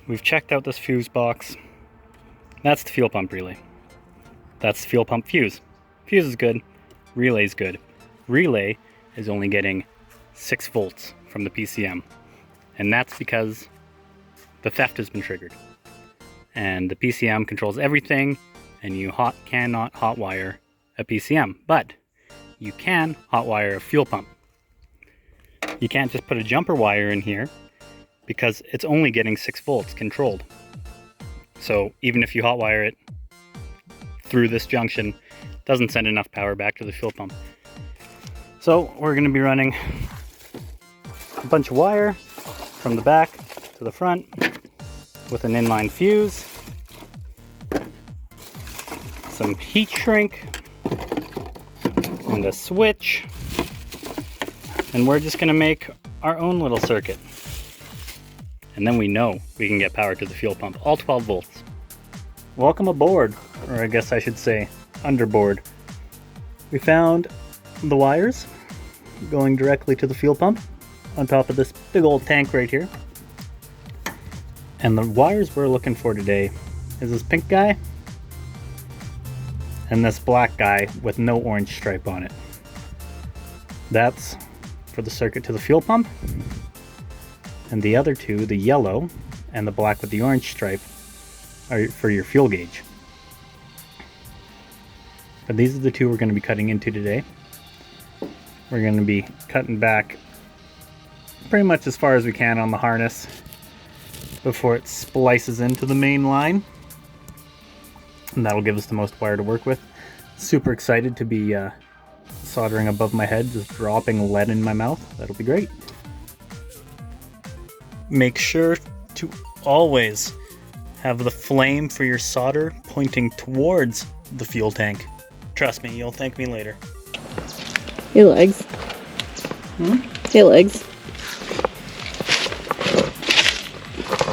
we've checked out this fuse box. That's the fuel pump relay. That's the fuel pump fuse. Fuse is good, relay is good. Relay is only getting 6 volts from the PCM. And that's because the theft has been triggered. And the PCM controls everything, and you cannot hotwire a PCM. But you can hotwire a fuel pump. You can't just put a jumper wire in here because it's only getting 6 volts controlled. So even if you hotwire it through this junction, it doesn't send enough power back to the fuel pump. So we're going to be running a bunch of wire from the back to the front with an inline fuse, some heat shrink, and a switch. And we're just going to make our own little circuit. And then we know we can get power to the fuel pump, all 12 volts. Welcome aboard, or I guess I should say underboard. We found the wires going directly to the fuel pump on top of this big old tank right here. And the wires we're looking for today is this pink guy and this black guy with no orange stripe on it. That's for the circuit to the fuel pump. And the other two, the yellow and the black with the orange stripe, are for your fuel gauge. But these are the two we're going to be cutting into today. We're going to be cutting back pretty much as far as we can on the harness before it splices into the main line. And that'll give us the most wire to work with. Super excited to be soldering above my head, just dropping lead in my mouth. That'll be great. Make sure to always have the flame for your solder pointing towards the fuel tank. Trust me, you'll thank me later. Hey legs. Hey legs.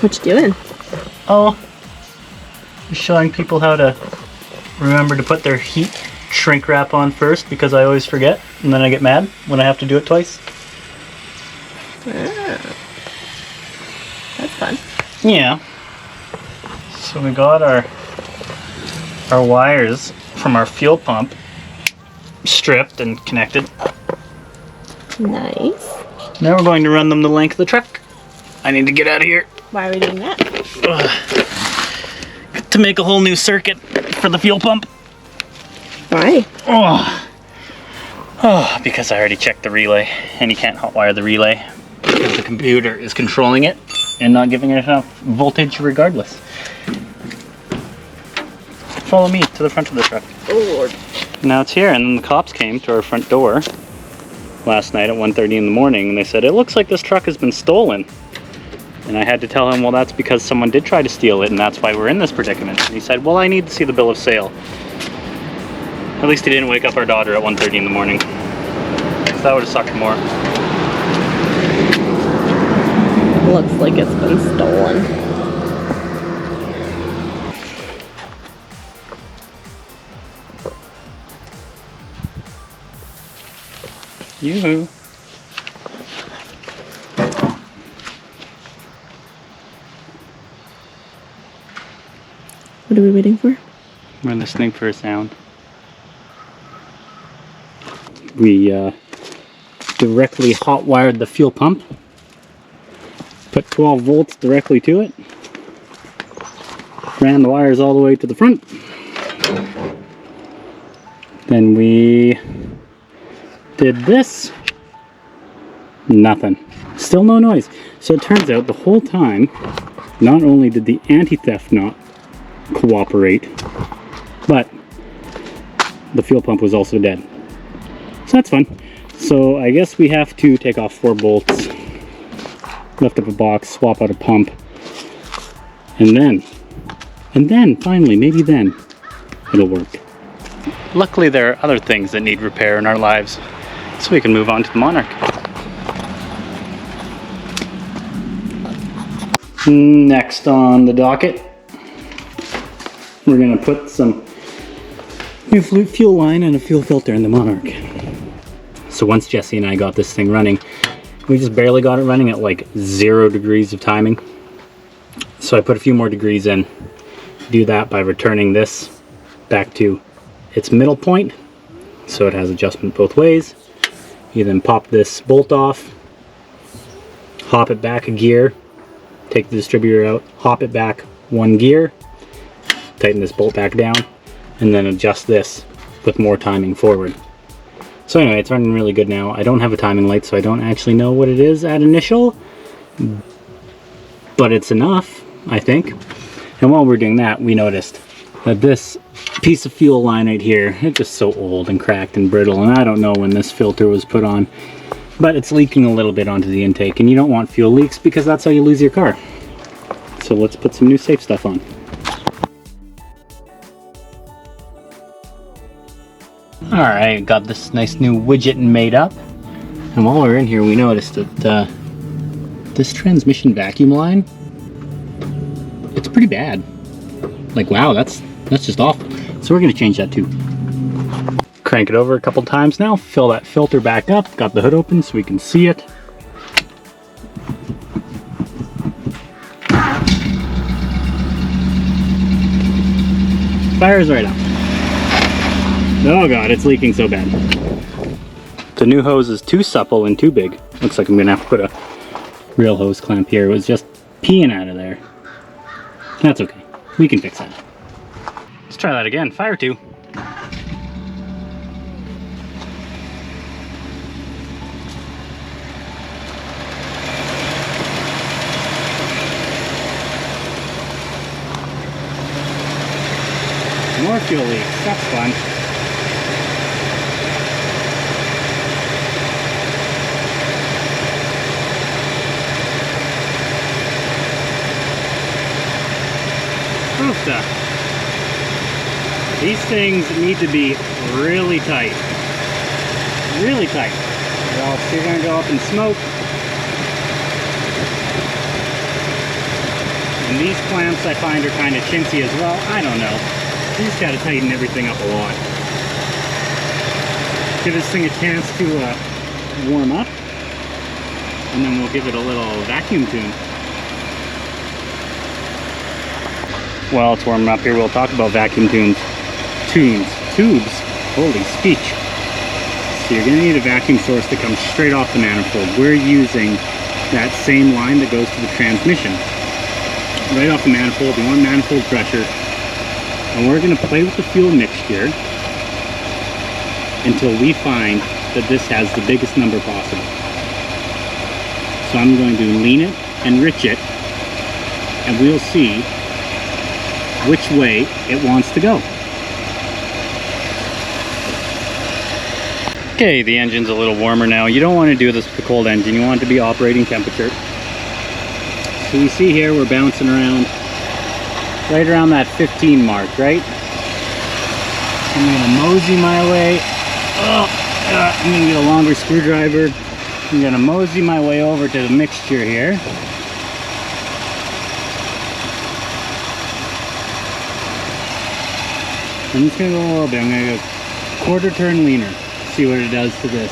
What you doing? Oh, just showing people how to remember to put their heat shrink wrap on first, because I always forget and then I get mad when I have to do it twice. Ah. That's fun. Yeah. So we got our wires from our fuel pump stripped and connected. Nice. Now we're going to run them the length of the truck. I need to get out of here. Why are we doing that? To make a whole new circuit for the fuel pump. Why? Oh, because I already checked the relay, and you can't hotwire the relay because the computer is controlling it and not giving it enough voltage regardless. Follow me to the front of the truck. Oh Lord. Now it's here, and then the cops came to our front door last night at 1:30 in the morning, and they said, it looks like this truck has been stolen. And I had to tell him, well, that's because someone did try to steal it, and that's why we're in this predicament. And he said, well, I need to see the bill of sale. At least he didn't wake up our daughter at 1:30 in the morning. So that would have sucked more. Looks like it's been stolen. Yoo-hoo. What are we waiting for? We're listening for a sound. We directly hot wired the fuel pump. Put 12 volts directly to it. Ran the wires all the way to the front. Then we did this. Nothing. Still no noise. So it turns out the whole time, not only did the anti-theft not cooperate, but the fuel pump was also dead. So that's fun. So I guess we have to take off 4 bolts, lift up a box, swap out a pump, and then finally, maybe then, it'll work. Luckily there are other things that need repair in our lives, so we can move on to the Monarch. Next on the docket, we're going to put some new fuel line and a fuel filter in the Monarch. So once Jesse and I got this thing running, we just barely got it running at like 0 degrees of timing. So I put a few more degrees in. Do that by returning this back to its middle point, so it has adjustment both ways. You then pop this bolt off, hop it back a gear, take the distributor out, hop it back one gear, tighten this bolt back down, and then adjust this with more timing forward. So anyway, it's running really good now. I don't have a timing light, so I don't actually know what it is at initial, but it's enough, I think. And while we're doing that, we noticed that this piece of fuel line right here, it's just so old and cracked and brittle, and I don't know when this filter was put on, but it's leaking a little bit onto the intake, and you don't want fuel leaks because that's how you lose your car. So let's put some new safe stuff on. Alright, got this nice new widget made up, and while we're in here we noticed that this transmission vacuum line, it's pretty bad. Like, wow, that's just awful. So we're gonna change that too. Crank it over a couple times now, fill that filter back up, got the hood open so we can see it. Fires right up. Oh god, it's leaking so bad. The new hose is too supple and too big. Looks like I'm gonna have to put a real hose clamp here. It was just peeing out of there. That's okay. We can fix that. Let's try that again. Fire two. More fuel leaks. That's fun. These things need to be really tight. Really tight. Or else you're gonna go up in smoke. And these clamps I find are kind of chintzy as well. I don't know. You just gotta tighten everything up a lot. Give this thing a chance to warm up. And then we'll give it a little vacuum tune. While it's warming up here, we'll talk about vacuum tubes. Holy speech. So you're gonna need a vacuum source that comes straight off the manifold. We're using that same line that goes to the transmission. Right off the manifold, we want manifold pressure. And we're gonna play with the fuel mixture until we find that this has the biggest number possible. So I'm going to lean it, enrich it, and we'll see which way it wants to go. Okay, the engine's a little warmer now. You don't want to do this with the cold engine. You want it to be operating temperature. So you see here we're bouncing around right around that 15 mark, right? I'm gonna mosey my way. I'm gonna get a longer screwdriver. I'm gonna mosey my way over to the mixture here. I'm just gonna go a little bit. I'm gonna go quarter turn leaner. See what it does to this.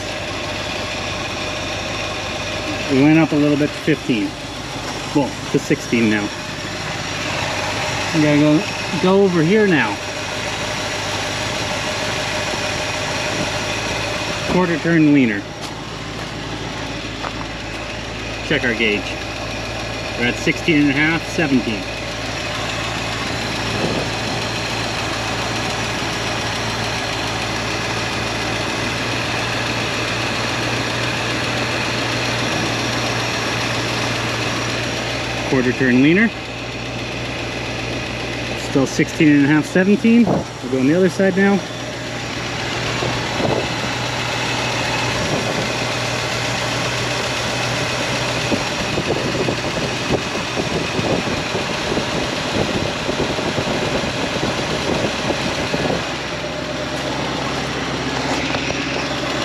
We went up a little bit to 15. Well, to 16 now. I'm gonna go over here now. Quarter turn leaner. Check our gauge. We're at 16 and a half, 17. Quarter turn leaner. Still 16 and a half, 17. We'll go on the other side now.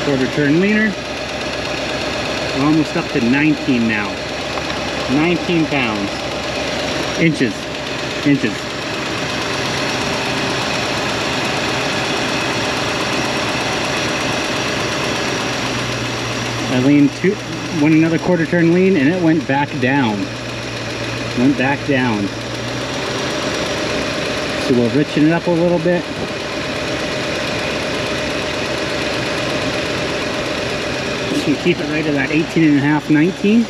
Quarter turn leaner. We're almost up to 19 now. 19 pounds. Inches. I leaned went another quarter turn lean and it went back down. went back down. So we'll richen it up a little bit. Just gonna keep it right at that 18.5, 19.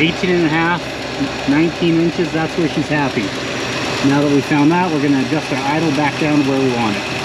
$18.5, 19 inches, that's where she's happy. Now that we found that, we're going to adjust our idle back down to where we want it.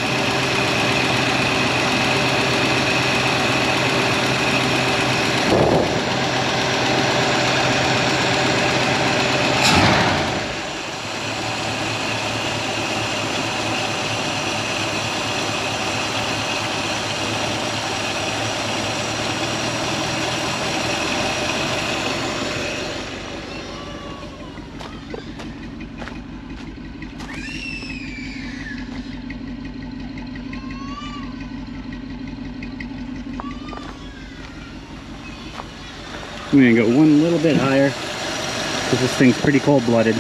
I'm going to go one little bit higher because this thing's pretty cold-blooded.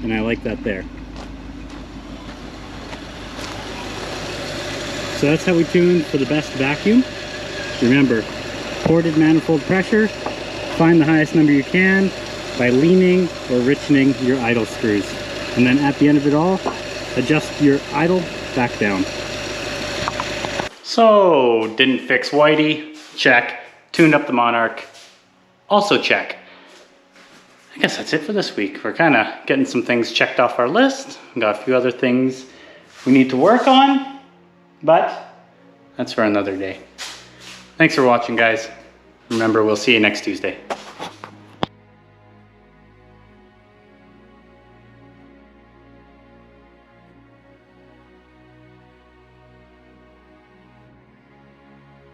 And I like that there. So that's how we tune for the best vacuum. Remember, ported manifold pressure, find the highest number you can by leaning or richening your idle screws. And then at the end of it all, adjust your idle back down. So, didn't fix Whitey, check. Tuned up the Monarch, also check. I guess that's it for this week. We're kind of getting some things checked off our list. We've got a few other things we need to work on, but that's for another day. Thanks for watching, guys. Remember, we'll see you next Tuesday.